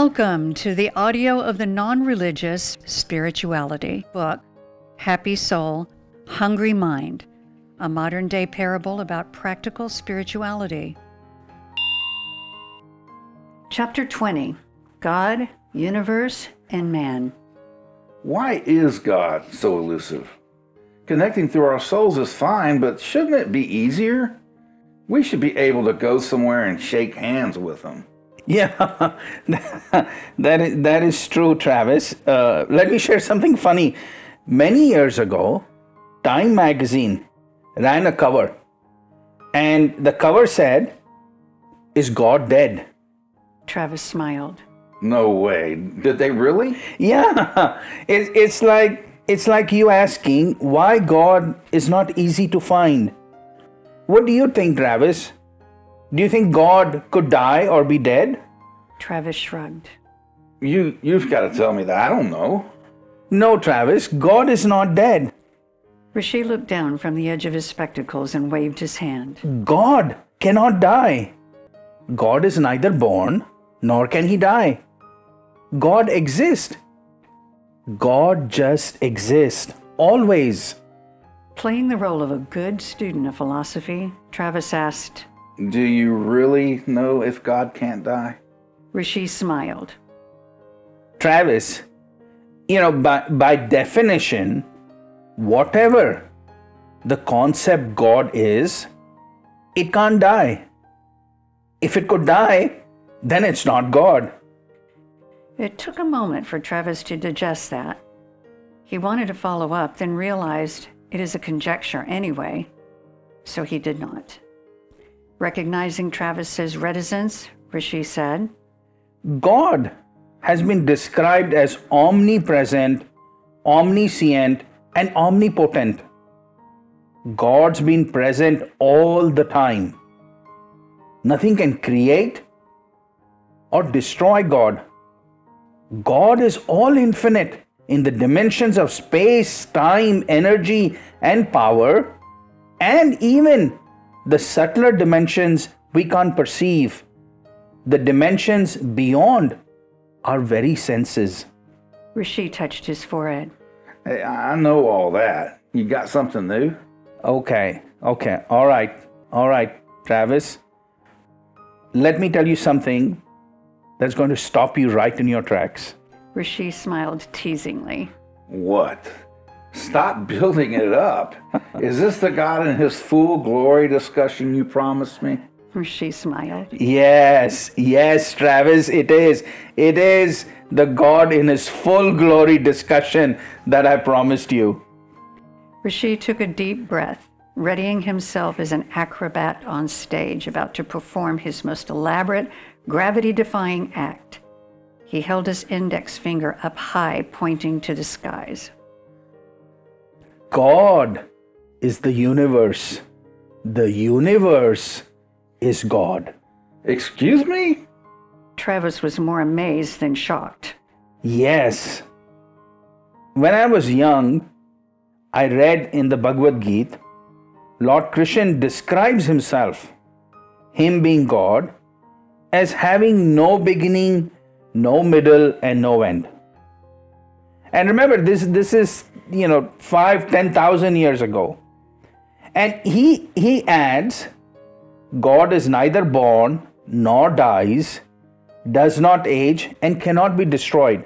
Welcome to the audio of the non-religious spirituality book, Happy Soul, Hungry Mind, a modern-day parable about practical spirituality. Chapter 20, God, Universe, and Man. Why is God so elusive? Connecting through our souls is fine, but shouldn't it be easier? We should be able to go somewhere and shake hands with Him. Yeah, that is true, Travis. Let me share something funny. Many years ago, Time magazine ran a cover, and the cover said, "Is God dead?" Travis smiled. No way. Did they really? Yeah, it's like you asking why God is not easy to find. What do you think, Travis? Do you think God could die or be dead? Travis shrugged. You've got to tell me that. I don't know. No, Travis, God is not dead. Rishi looked down from the edge of his spectacles and waved his hand. God cannot die. God is neither born nor can He die. God exists. God just exists, always. Playing the role of a good student of philosophy, Travis asked, Do you really know if God can't die? Rishi smiled. Travis, by definition, whatever the concept God is, it can't die. If it could die, then it's not God. It took a moment for Travis to digest that. He wanted to follow up, then realized it is a conjecture anyway, so he did not. Recognizing Travis's reticence, Rishi said, God has been described as omnipresent, omniscient, and omnipotent. God's been present all the time. Nothing can create or destroy God. God is all infinite in the dimensions of space, time, energy, and power, and even the subtler dimensions we can't perceive, the dimensions beyond our very senses. Rishi touched his forehead. Hey, I know all that. You got something new? Okay. All right, Travis. Let me tell you something that's going to stop you right in your tracks. Rishi smiled teasingly. What? Stop building it up. Is this the God in His full glory discussion you promised me? Rishi smiled. Yes, Travis, it is. It is the God in His full glory discussion that I promised you. Rishi took a deep breath, readying himself as an acrobat on stage about to perform his most elaborate, gravity-defying act. He held his index finger up high, pointing to the skies. God is the universe. The universe is God. Excuse me? Travis was more amazed than shocked. Yes. When I was young, I read in the Bhagavad Gita, Lord Krishna describes Himself, Him being God, as having no beginning, no middle, and no end. And remember, this is 5,000-10,000 years ago. And he adds, God is neither born nor dies, does not age, and cannot be destroyed.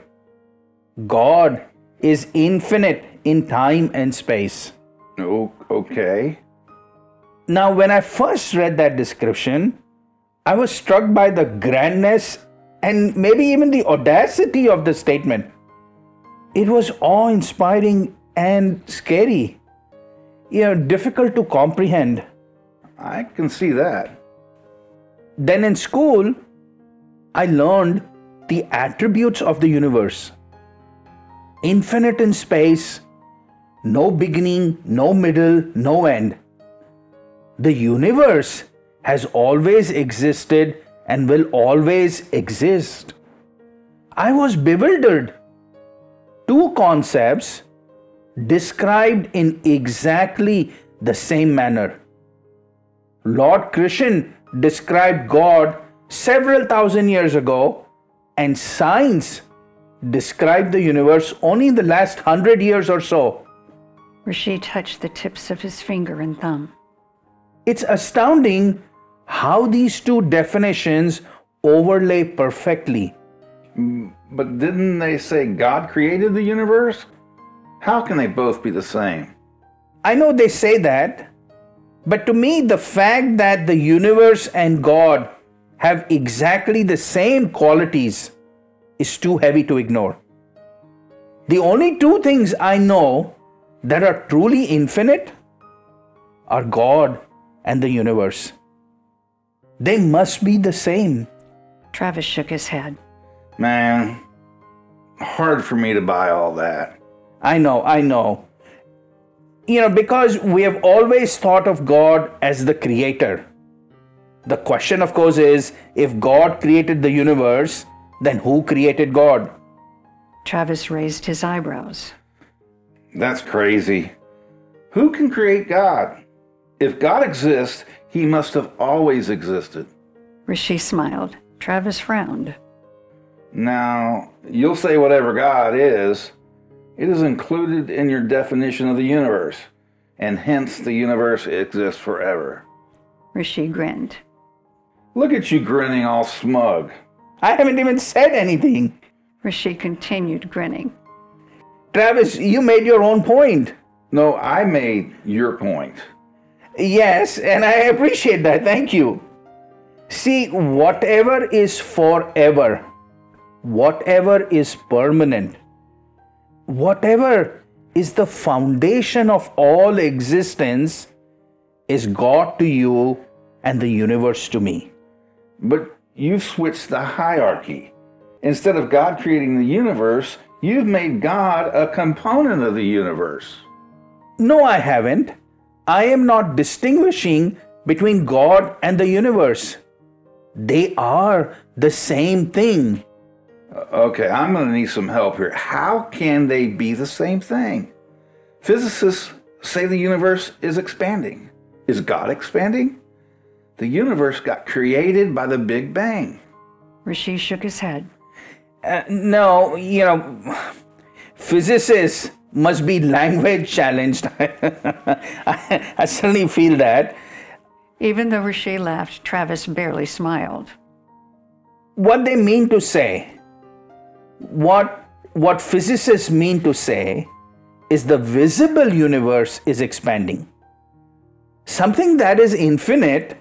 God is infinite in time and space. Oh, okay. Now, when I first read that description, I was struck by the grandness and maybe even the audacity of the statement. It was awe-inspiring and scary, difficult to comprehend. I can see that. Then in school, I learned the attributes of the universe. Infinite in space, no beginning, no middle, no end. The universe has always existed and will always exist. I was bewildered. Two concepts described in exactly the same manner. Lord Krishna described God several thousand years ago and science describe the universe only in the last 100 years or so. Rishi touched the tips of his finger and thumb. It's astounding how these two definitions overlay perfectly. But didn't they say God created the universe? How can they both be the same? I know they say that, but to me, the fact that the universe and God have exactly the same qualities is too heavy to ignore. The only two things I know that are truly infinite are God and the universe. They must be the same. Travis shook his head. Man, hard for me to buy all that. I know. Because we have always thought of God as the creator. The question, of course, is if God created the universe, then who created God? Travis raised his eyebrows. That's crazy. Who can create God? If God exists, he must have always existed. Rishi smiled. Travis frowned. Now, you'll say whatever God is, it is included in your definition of the universe, and hence the universe exists forever. Rishi grinned. Look at you grinning all smug. I haven't even said anything. Rishi continued grinning. Travis, you made your own point. No, I made your point. Yes, and I appreciate that. Thank you. See, whatever is forever, whatever is permanent, whatever is the foundation of all existence is God to you and the universe to me. But you've switched the hierarchy. Instead of God creating the universe, you've made God a component of the universe. No, I haven't. I am not distinguishing between God and the universe. They are the same thing. Okay, I'm going to need some help here. How can they be the same thing? Physicists say the universe is expanding. Is God expanding? The universe got created by the Big Bang. Rishi shook his head. No, physicists must be language challenged. I certainly feel that. Even though Rishi laughed, Travis barely smiled. What they mean to say, what physicists mean to say is the visible universe is expanding. Something that is infinite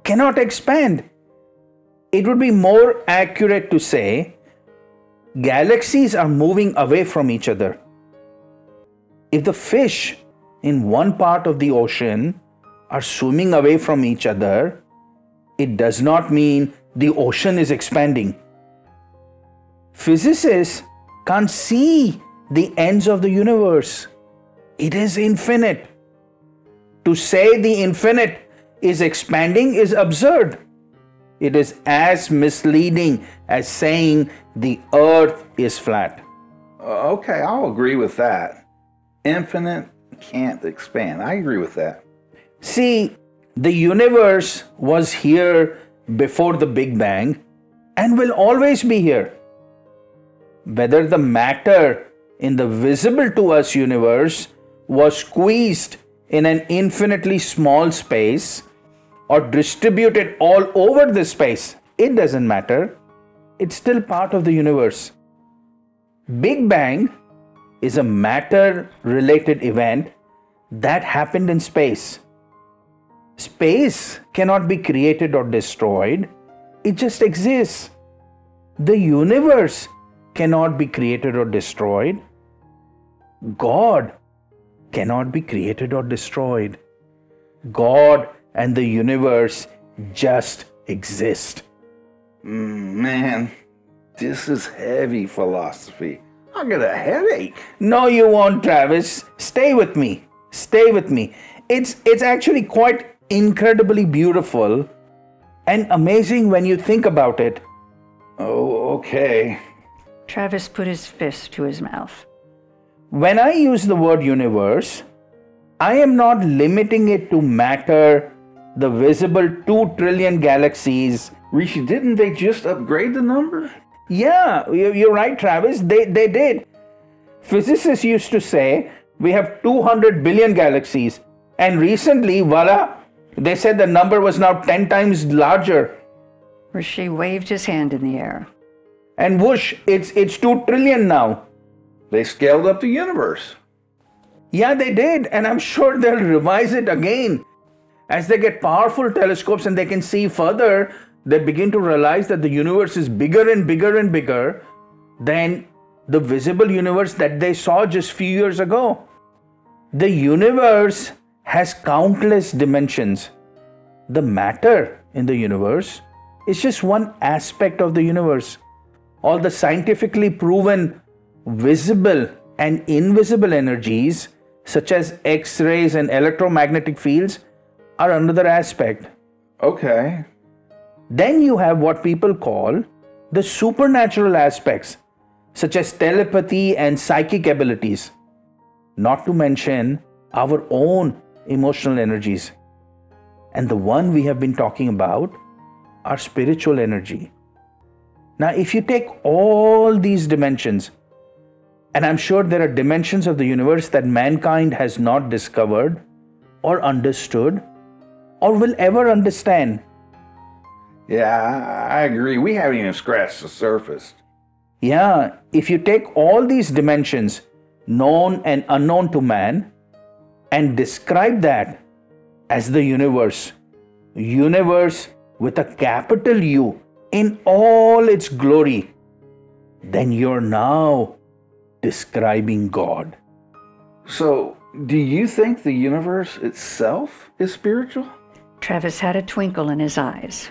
cannot expand. It would be more accurate to say galaxies are moving away from each other. If the fish in one part of the ocean are swimming away from each other, it does not mean the ocean is expanding. Physicists can't see the ends of the universe. It is infinite. To say the infinite is expanding is absurd. It is as misleading as saying the earth is flat. Okay, I'll agree with that. Infinite can't expand. I agree with that. See, the universe was here before the Big Bang and will always be here. Whether the matter in the visible to us universe was squeezed in an infinitely small space or distributed all over the space, it doesn't matter. It's still part of the universe. Big Bang is a matter-related event that happened in space. Space cannot be created or destroyed. It just exists. The universe cannot be created or destroyed. God cannot be created or destroyed. God and the universe just exist. Man, this is heavy philosophy. I get a headache. No, you won't, Travis. Stay with me. Stay with me. It's actually quite incredibly beautiful and amazing when you think about it. Oh, okay. Travis put his fist to his mouth. When I use the word universe, I am not limiting it to matter, the visible 2 trillion galaxies. Rishi, didn't they just upgrade the number? Yeah, you're right, Travis. They did. Physicists used to say we have 200 billion galaxies. And recently, voila, they said the number was now 10 times larger. Rishi waved his hand in the air. And whoosh, it's 2 trillion now. They scaled up the universe. Yeah, they did. And I'm sure they'll revise it again. As they get powerful telescopes and they can see further, they begin to realize that the universe is bigger and bigger and bigger than the visible universe that they saw just few years ago. The universe has countless dimensions. The matter in the universe is just one aspect of the universe. All the scientifically proven visible and invisible energies, such as X-rays and electromagnetic fields, are another aspect. Okay. Then you have what people call the supernatural aspects, such as telepathy and psychic abilities, not to mention our own emotional energies. And the one we have been talking about are spiritual energy. Now, if you take all these dimensions, and I'm sure there are dimensions of the universe that mankind has not discovered or understood or will ever understand. Yeah, I agree. We haven't even scratched the surface. Yeah, if you take all these dimensions, known and unknown to man, and describe that as the universe with a capital U in all its glory, then you're now describing God. So, do you think the universe itself is spiritual? Travis had a twinkle in his eyes.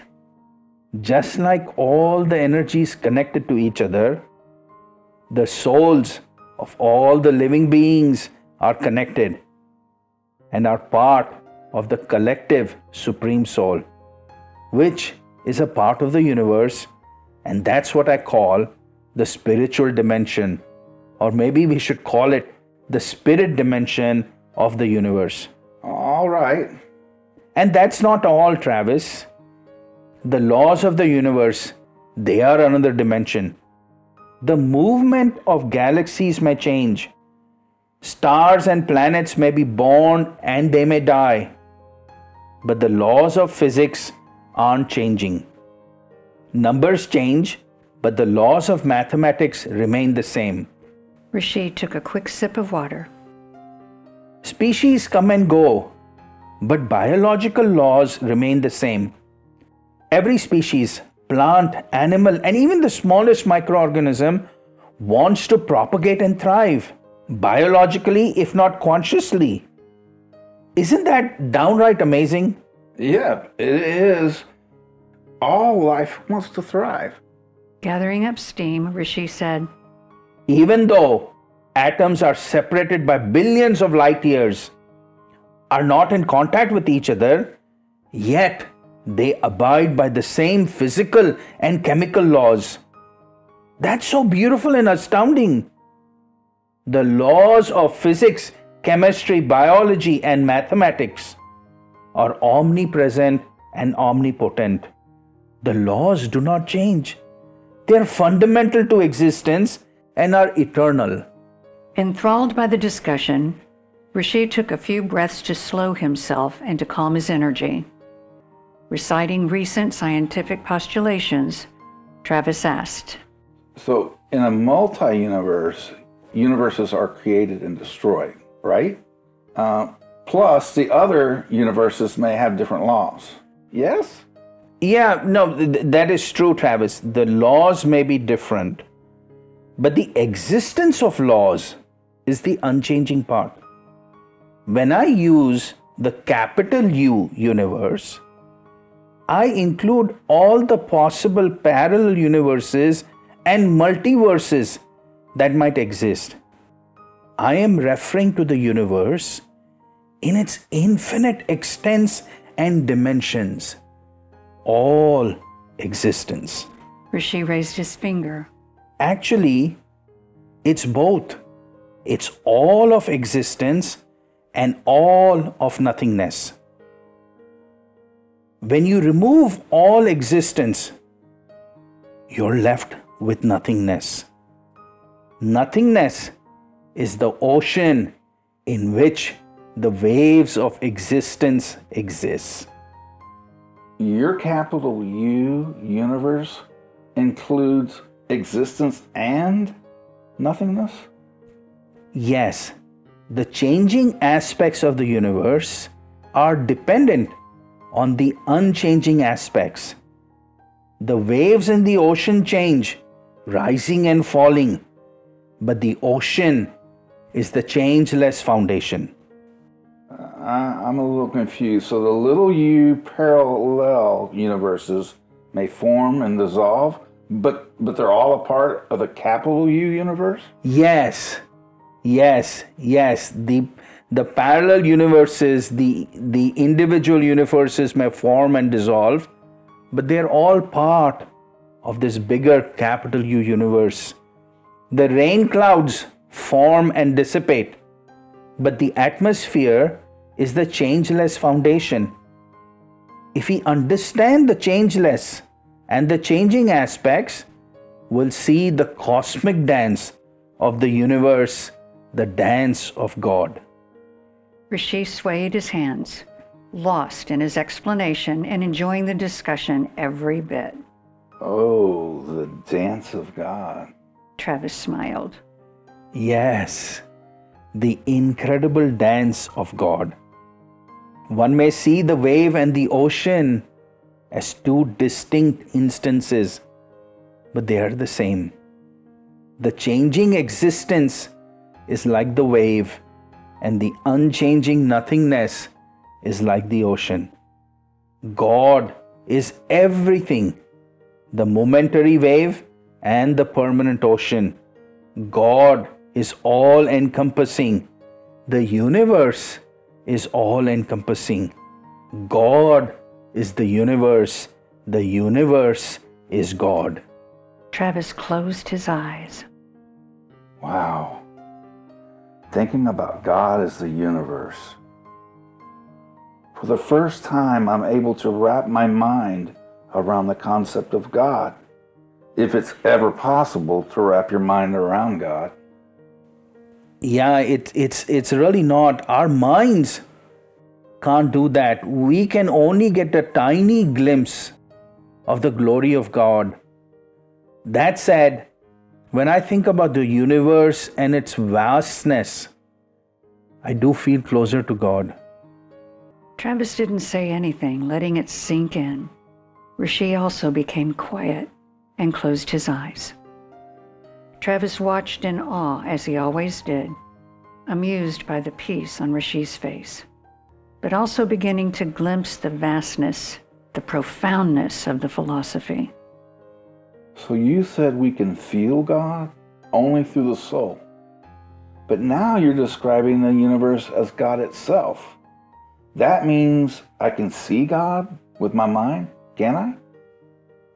Just like all the energies connected to each other, the souls of all the living beings are connected and are part of the collective Supreme Soul, which is a part of the universe, and that's what I call the spiritual dimension, or maybe we should call it the spirit dimension of the universe. All right. And that's not all, Travis. The laws of the universe, they are another dimension. The movement of galaxies may change. Stars and planets may be born and they may die. But the laws of physics aren't changing. Numbers change, but the laws of mathematics remain the same. Rishi took a quick sip of water. Species come and go, but biological laws remain the same. Every species, plant, animal, and even the smallest microorganism wants to propagate and thrive, biologically, if not consciously. Isn't that downright amazing? Yeah, it is. All life wants to thrive. Gathering up steam, Rishi said, Even though atoms are separated by billions of light years, are not in contact with each other, yet they abide by the same physical and chemical laws. That's so beautiful and astounding. The laws of physics, chemistry, biology, and mathematics are omnipresent and omnipotent. The laws do not change. They are fundamental to existence and are eternal. Enthralled by the discussion, Rishi took a few breaths to slow himself and to calm his energy. Reciting recent scientific postulations, Travis asked, So, in a multi-universe, universes are created and destroyed, right? Plus, the other universes may have different laws. Yes? Yeah, no, that is true, Travis. The laws may be different, but the existence of laws is the unchanging part. When I use the capital U universe, I include all the possible parallel universes and multiverses that might exist. I am referring to the universe in its infinite extents and dimensions. All existence. Rishi raised his finger. Actually, it's both. It's all of existence and all of nothingness. When you remove all existence, you're left with nothingness. Nothingness is the ocean in which the waves of existence exist. Your capital U universe includes existence and nothingness? Yes, the changing aspects of the universe are dependent on the unchanging aspects. The waves in the ocean change, rising and falling, but the ocean is the changeless foundation. I'm a little confused. So the little u parallel universes may form and dissolve, but they're all a part of the capital U universe? Yes. The parallel universes, the individual universes may form and dissolve, but they're all part of this bigger capital U universe. The rain clouds form and dissipate, but the atmosphere is the changeless foundation. If we understand the changeless and the changing aspects, we'll see the cosmic dance of the universe, the dance of God. Rishi swayed his hands, lost in his explanation and enjoying the discussion every bit. Oh, the dance of God. Travis smiled. Yes, the incredible dance of God. One may see the wave and the ocean as two distinct instances, but they are the same. The changing existence is like the wave, and the unchanging nothingness is like the ocean. God is everything, the momentary wave and the permanent ocean. God is all-encompassing. The universe is all-encompassing. God is the universe. The universe is God. Travis closed his eyes. Wow. Thinking about God as the universe. For the first time, I'm able to wrap my mind around the concept of God. If it's ever possible to wrap your mind around God. Yeah, it's really not. Our minds can't do that. We can only get a tiny glimpse of the glory of God. That said, when I think about the universe and its vastness, I do feel closer to God. Travis didn't say anything, letting it sink in. Rishi also became quiet and closed his eyes. Travis watched in awe, as he always did, amused by the peace on Rishi's face, but also beginning to glimpse the vastness, the profoundness of the philosophy. So you said we can feel God only through the soul. But now you're describing the universe as God itself. That means I can see God with my mind, can I?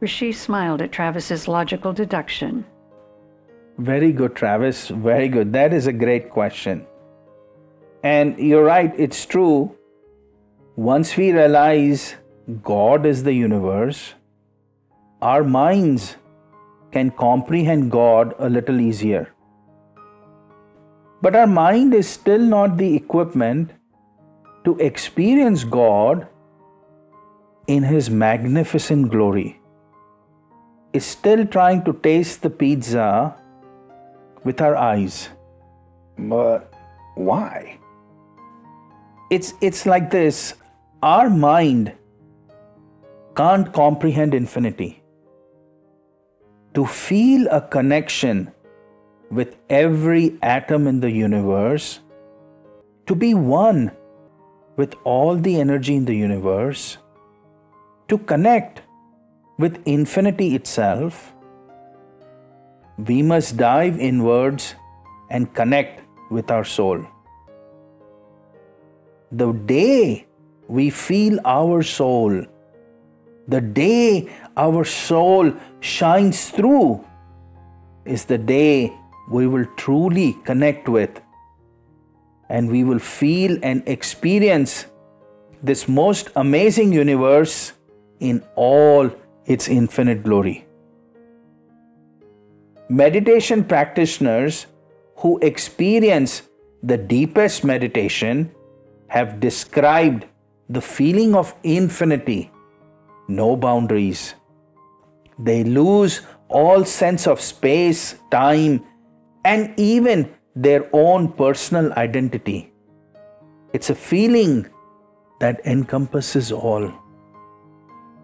Rishi smiled at Travis's logical deduction. Very good, Travis. Very good. That is a great question. And you're right, it's true. Once we realize God is the universe, our minds can comprehend God a little easier. But our mind is still not the equipment to experience God in His magnificent glory. It's still trying to taste the pizza with our eyes. But why? It's like this. Our mind can't comprehend infinity. To feel a connection with every atom in the universe, to be one with all the energy in the universe, to connect with infinity itself, we must dive inwards and connect with our soul. The day we feel our soul, the day our soul shines through, is the day we will truly connect with, and we will feel and experience this most amazing universe in all its infinite glory. meditation practitioners who experience the deepest meditation have described the feeling of infinity, no boundaries. They lose all sense of space, time, and even their own personal identity. It's a feeling that encompasses all.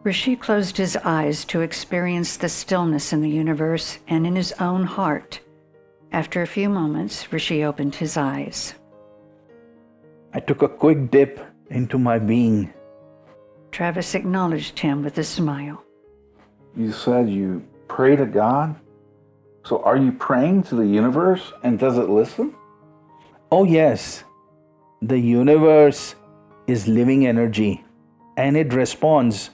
Rishi closed his eyes to experience the stillness in the universe and in his own heart. After a few moments, Rishi opened his eyes. I took a quick dip into my being. Travis acknowledged him with a smile. You said you pray to God? So are you praying to the universe and does it listen? Oh yes, the universe is living energy and it responds.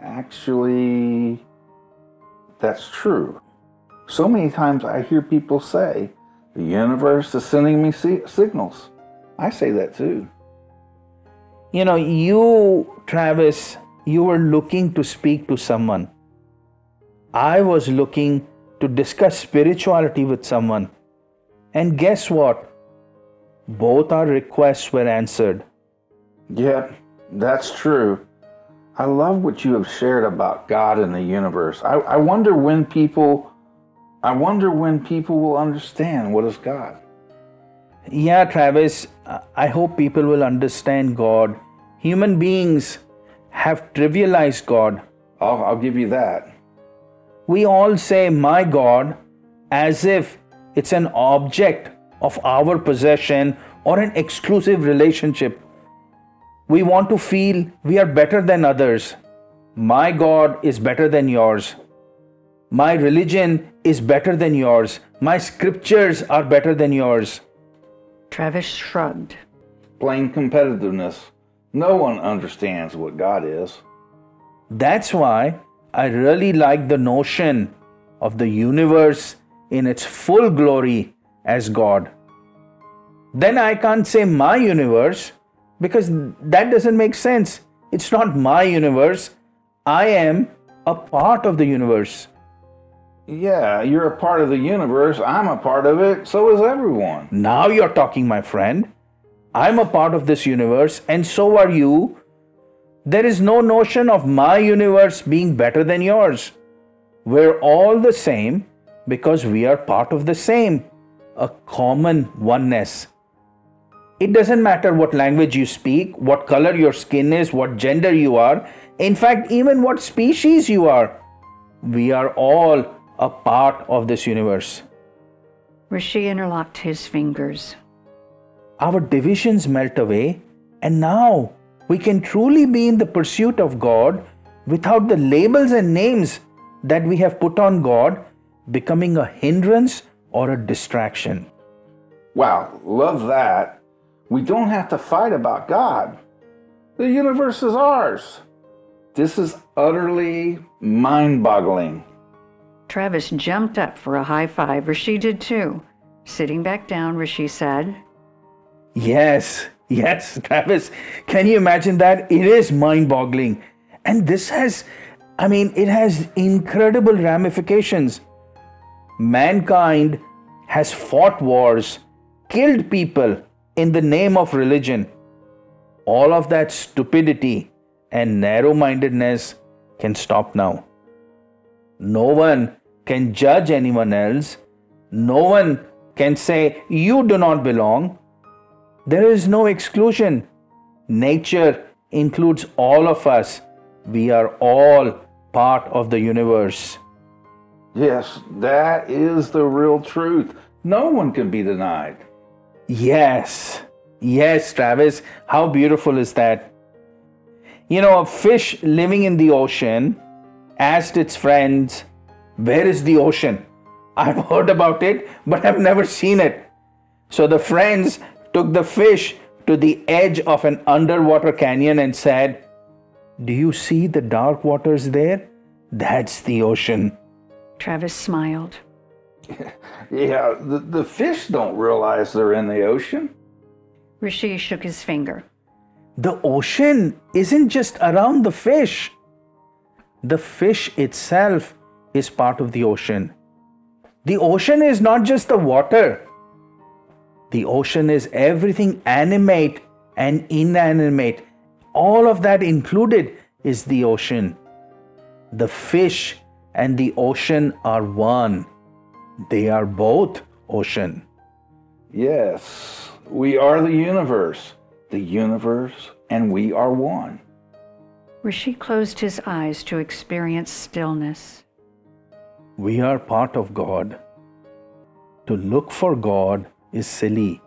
Actually, that's true. So many times I hear people say, the universe is sending me signals. I say that too. You know, you, Travis, you were looking to speak to someone. I was looking to discuss spirituality with someone. And guess what? Both our requests were answered. Yeah, that's true. I love what you have shared about God and the universe. I wonder when people will understand what is God. Yeah, Travis, I hope people will understand God. Human beings have trivialized God. I'll give you that. We all say, my God, as if it's an object of our possession or an exclusive relationship. We want to feel we are better than others. My God is better than yours. My religion is better than yours. My scriptures are better than yours. Travis shrugged. Plain competitiveness. No one understands what God is. That's why I really like the notion of the universe in its full glory as God. Then I can't say my universe because that doesn't make sense. It's not my universe. I am a part of the universe. Yeah, you're a part of the universe. I'm a part of it. So is everyone. Now you're talking, my friend. I'm a part of this universe and so are you. There is no notion of my universe being better than yours. We're all the same because we are part of the same, a common oneness. It doesn't matter what language you speak, what color your skin is, what gender you are, in fact, even what species you are. We are all a part of this universe. Rishi interlocked his fingers. Our divisions melt away, and now we can truly be in the pursuit of God without the labels and names that we have put on God becoming a hindrance or a distraction. Wow, love that. We don't have to fight about God. The universe is ours. This is utterly mind-boggling. Travis jumped up for a high five. Rishi did too. Sitting back down, Rishi said, Yes, Travis. Can you imagine that? It is mind-boggling. And this has, it has incredible ramifications. Mankind has fought wars, killed people in the name of religion. All of that stupidity and narrow-mindedness can stop now. No one can judge anyone else. No one can say, you do not belong. There is no exclusion. Nature includes all of us. We are all part of the universe. Yes, that is the real truth. No one can be denied. Yes, Travis. How beautiful is that? You know, a fish living in the ocean asked its friends, where is the ocean? I've heard about it, but I've never seen it. So the friends took the fish to the edge of an underwater canyon and said, do you see the dark waters there? That's the ocean. Travis smiled. Yeah, the fish don't realize they're in the ocean. Rishi shook his finger. The ocean isn't just around the fish. The fish itself is part of the ocean. The ocean is not just the water. The ocean is everything animate and inanimate. All of that included is the ocean. The fish and the ocean are one. They are both ocean. Yes, we are the universe and we are one. Rishi closed his eyes to experience stillness. We are part of God. To look for God is silly.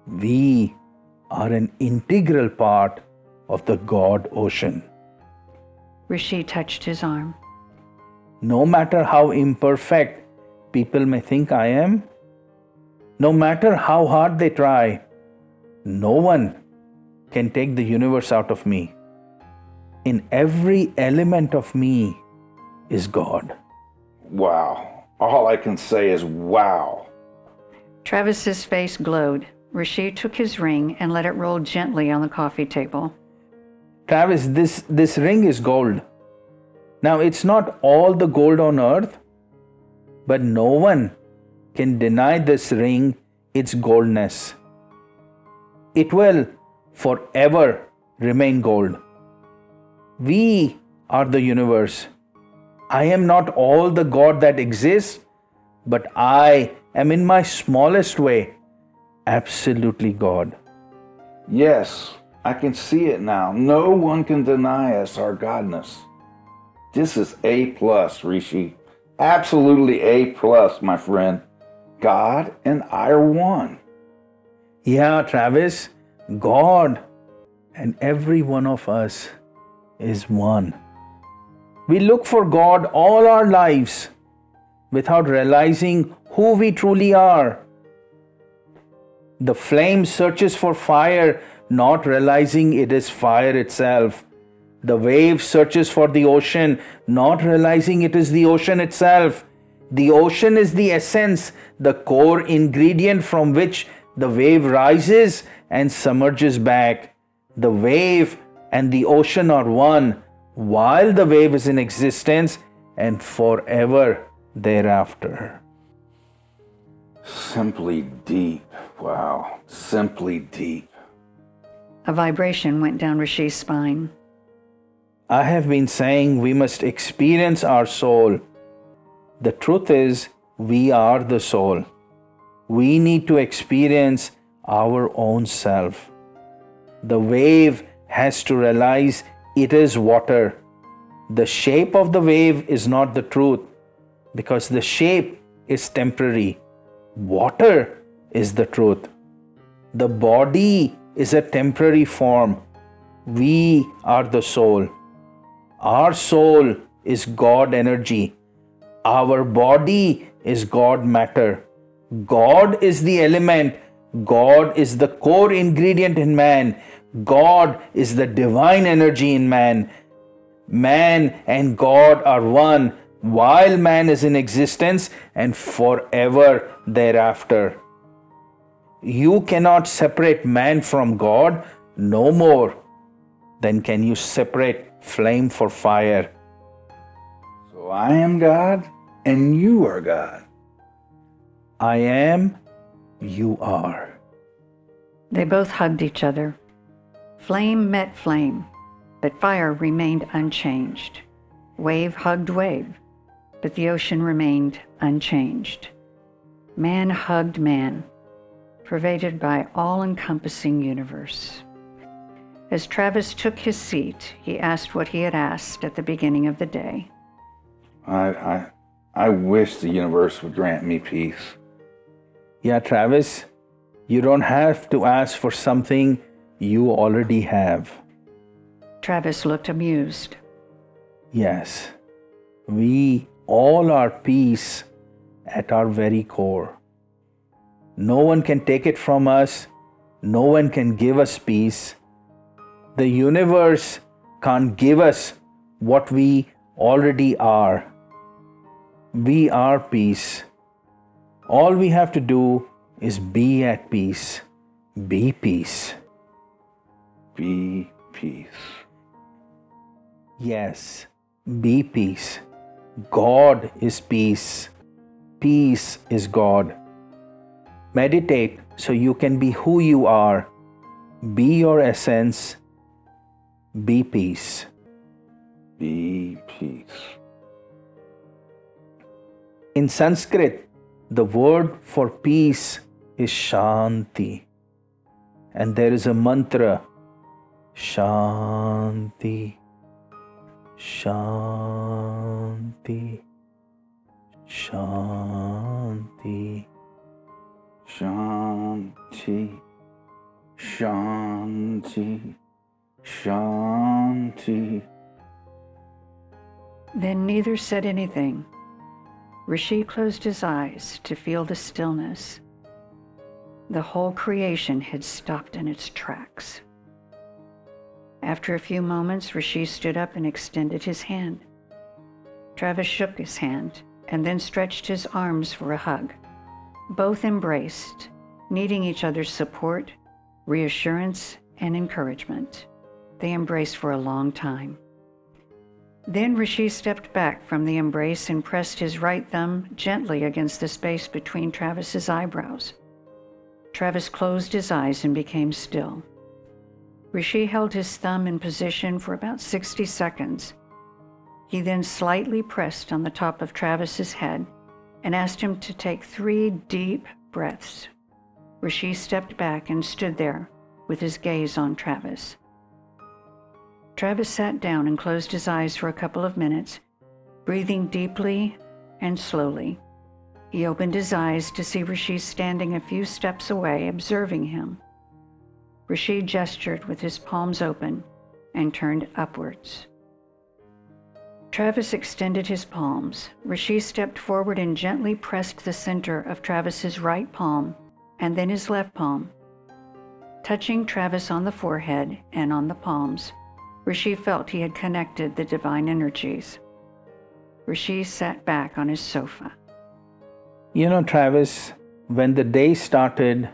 We are an integral part of the God ocean. Rishi touched his arm. No matter how imperfect people may think I am, no matter how hard they try, no one can take the universe out of me. In every element of me is God. Wow. All I can say is wow. Travis's face glowed. Rishi took his ring and let it roll gently on the coffee table. Travis, this ring is gold. Now, it's not all the gold on earth, but no one can deny this ring its goldness. It will forever remain gold. We are the universe. I am not all the God that exists, but I am in my smallest way absolutely God. Yes, I can see it now. No one can deny us our godness. This is A+, Rishi. Absolutely A+, my friend. God and I are one. Yeah, Travis, God and every one of us is one. We look for God all our lives without realizing who we truly are. The flame searches for fire, not realizing it is fire itself. The wave searches for the ocean, not realizing it is the ocean itself. The ocean is the essence, the core ingredient from which the wave rises and submerges back. The wave and the ocean are one while the wave is in existence and forever thereafter. Simply deep. Wow. Simply deep. A vibration went down Rishi's spine. I have been saying we must experience our soul. The truth is, we are the soul. We need to experience our own self. The wave has to realize it is water. The shape of the wave is not the truth, because the shape is temporary. Water is the truth. The body is a temporary form. We are the soul. Our soul is God energy. Our body is God matter. God is the element. God is the core ingredient in man. God is the divine energy in man. Man and God are one while man is in existence and forever thereafter. You cannot separate man from God no more than can you separate flame for fire. So I am God and you are God. I am, you are. They both hugged each other. Flame met flame, but fire remained unchanged. Wave hugged wave, but the ocean remained unchanged. Man hugged man, pervaded by all-encompassing universe. As Travis took his seat, he asked what he had asked at the beginning of the day. I wish the universe would grant me peace. Yeah, Travis, you don't have to ask for something you already have. Travis looked amused. Yes, we all are peace at our very core. No one can take it from us. No one can give us peace. The universe can't give us what we already are. We are peace. All we have to do is be at peace. Be peace. Be peace. Yes, be peace. God is peace. Peace is God. Meditate so you can be who you are. Be your essence. Be peace. Be peace. In Sanskrit, the word for peace is Shanti. And there is a mantra, Shanti, Shanti, Shanti. Shanti, Shanti, Shanti. Then neither said anything. Rishi closed his eyes to feel the stillness. The whole creation had stopped in its tracks. After a few moments, Rishi stood up and extended his hand. Travis shook his hand and then stretched his arms for a hug. Both embraced, needing each other's support, reassurance, and encouragement. They embraced for a long time. Then Rishi stepped back from the embrace and pressed his right thumb gently against the space between Travis's eyebrows. Travis closed his eyes and became still. Rishi held his thumb in position for about 60 seconds. He then slightly pressed on the top of Travis's head and asked him to take 3 deep breaths. Rishi stepped back and stood there with his gaze on Travis. Travis sat down and closed his eyes for a couple of minutes, breathing deeply and slowly. He opened his eyes to see Rishi standing a few steps away, observing him. Rishi gestured with his palms open and turned upwards. Travis extended his palms. Rishi stepped forward and gently pressed the center of Travis's right palm and then his left palm. Touching Travis on the forehead and on the palms, Rishi felt he had connected the divine energies. Rishi sat back on his sofa. You know, Travis, when the day started,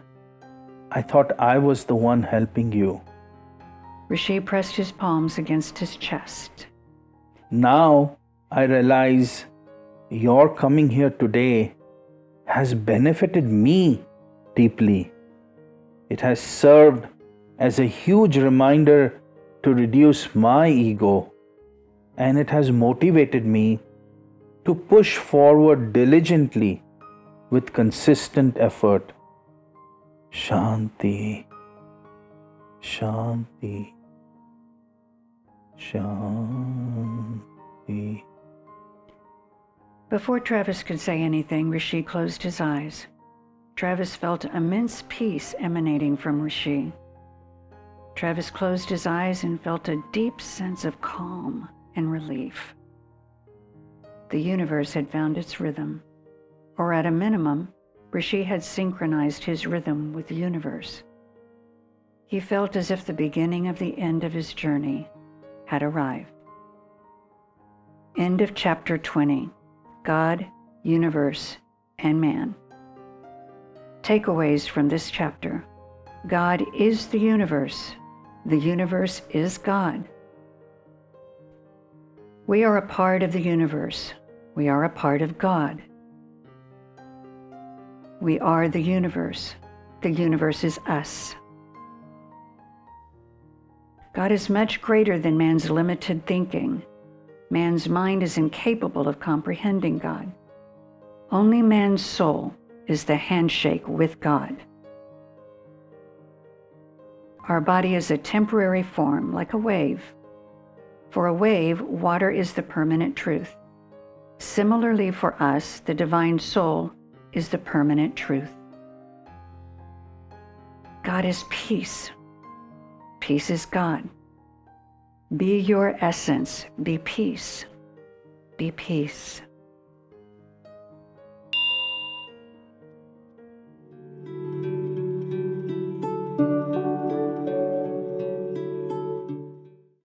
I thought I was the one helping you. Rishi pressed his palms against his chest. Now I realize your coming here today has benefited me deeply. It has served as a huge reminder to reduce my ego, and it has motivated me to push forward diligently with consistent effort. Shanti, Shanti, Shanti. Before Travis could say anything, Rishi closed his eyes. Travis felt immense peace emanating from Rishi. Travis closed his eyes and felt a deep sense of calm and relief. The universe had found its rhythm, or at a minimum, Rishi had synchronized his rhythm with the universe. He felt as if the beginning of the end of his journey had arrived. End of chapter 20. God, Universe, and Man. Takeaways from this chapter. God is the universe. The universe is God. We are a part of the universe. We are a part of God. We are the universe. The universe is us. God is much greater than man's limited thinking. Man's mind is incapable of comprehending God. Only man's soul is the handshake with God. Our body is a temporary form, like a wave. For a wave, water is the permanent truth. Similarly, for us, the divine soul is the permanent truth. God is peace. Peace is God. Be your essence. Be peace. Be peace.